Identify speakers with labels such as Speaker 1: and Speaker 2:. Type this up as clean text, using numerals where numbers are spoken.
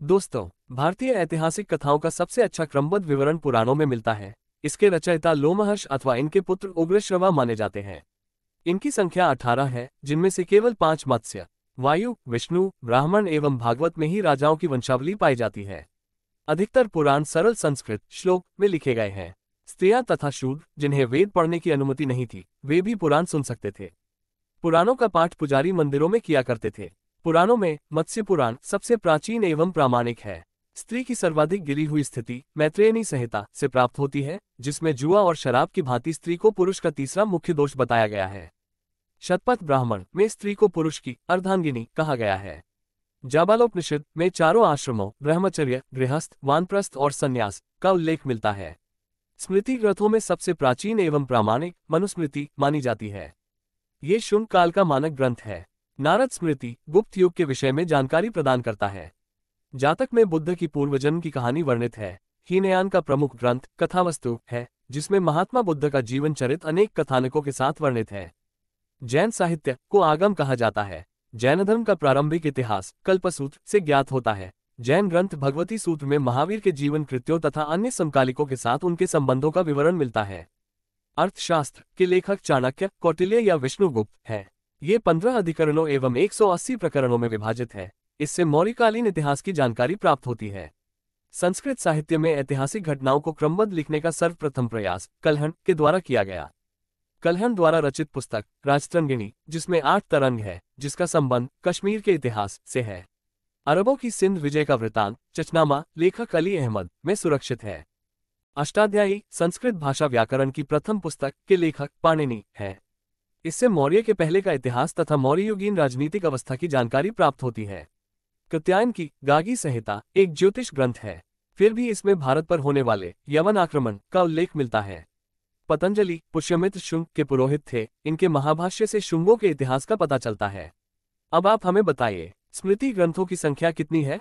Speaker 1: दोस्तों, भारतीय ऐतिहासिक कथाओं का सबसे अच्छा क्रमबद्ध विवरण पुराणों में मिलता है। इसके रचयिता लोमहर्ष अथवा इनके पुत्र उग्रश्रवा माने जाते हैं। इनकी संख्या 18 है, जिनमें से केवल 5 मत्स्य, वायु, विष्णु, ब्राह्मण एवं भागवत में ही राजाओं की वंशावली पाई जाती है। अधिकतर पुराण सरल संस्कृत श्लोक में लिखे गए हैं। स्त्रियां तथा शूद्र, जिन्हें वेद पढ़ने की अनुमति नहीं थी, वे भी पुराण सुन सकते थे। पुराणों का पाठ पुजारी मंदिरों में किया करते थे। पुराणों में मत्स्य पुराण सबसे प्राचीन एवं प्रामाणिक है। स्त्री की सर्वाधिक गिरी हुई स्थिति मैत्रेयनी संहिता से प्राप्त होती है, जिसमें जुआ और शराब की भांति स्त्री को पुरुष का तीसरा मुख्य दोष बताया गया है। शतपथ ब्राह्मण में स्त्री को पुरुष की अर्धांगिनी कहा गया है। जाबालोपनिषद में चारों आश्रमों ब्रह्मचर्य, गृहस्थ, वानप्रस्थ और संन्यास का उल्लेख मिलता है। स्मृति ग्रंथों में सबसे प्राचीन एवं प्रामाणिक मनुस्मृति मानी जाती है। ये शुंग काल का मानक ग्रंथ है। नारद स्मृति गुप्त युग के विषय में जानकारी प्रदान करता है। जातक में बुद्ध की पूर्वजन्म की कहानी वर्णित है। हीनयान का प्रमुख ग्रंथ कथावस्तु है, जिसमें महात्मा बुद्ध का जीवन चरित अनेक कथानकों के साथ वर्णित है। जैन साहित्य को आगम कहा जाता है। जैन धर्म का प्रारंभिक इतिहास कल्पसूत्र से ज्ञात होता है। जैन ग्रंथ भगवती सूत्र में महावीर के जीवन कृत्यों तथा अन्य समकालिकों के साथ उनके संबंधों का विवरण मिलता है। अर्थशास्त्र के लेखक चाणक्य, कौटिल्य या विष्णुगुप्त हैं। ये 15 अधिकरणों एवं 180 प्रकरणों में विभाजित है। इससे मौर्यकालीन इतिहास की जानकारी प्राप्त होती है। संस्कृत साहित्य में ऐतिहासिक घटनाओं को क्रमबद्ध लिखने का सर्वप्रथम प्रयास कल्हण के द्वारा किया गया। कल्हण द्वारा रचित पुस्तक राजतरंगिणी, जिसमें 8 तरंग है, जिसका संबंध कश्मीर के इतिहास से है। अरबों की सिंध विजय का वृतांत चचनामा लेखक अली अहमद में सुरक्षित है। अष्टाध्यायी संस्कृत भाषा व्याकरण की प्रथम पुस्तक के लेखक पाणिनि है। इससे मौर्य के पहले का इतिहास तथा मौर्ययुगीन राजनीतिक अवस्था की जानकारी प्राप्त होती है। कात्यायन की गागी संहिता एक ज्योतिष ग्रंथ है, फिर भी इसमें भारत पर होने वाले यवन आक्रमण का उल्लेख मिलता है। पतंजलि पुष्यमित्र शुंग के पुरोहित थे। इनके महाभाष्य से शुंगों के इतिहास का पता चलता है। अब आप हमें बताइए, स्मृति ग्रंथों की संख्या कितनी है?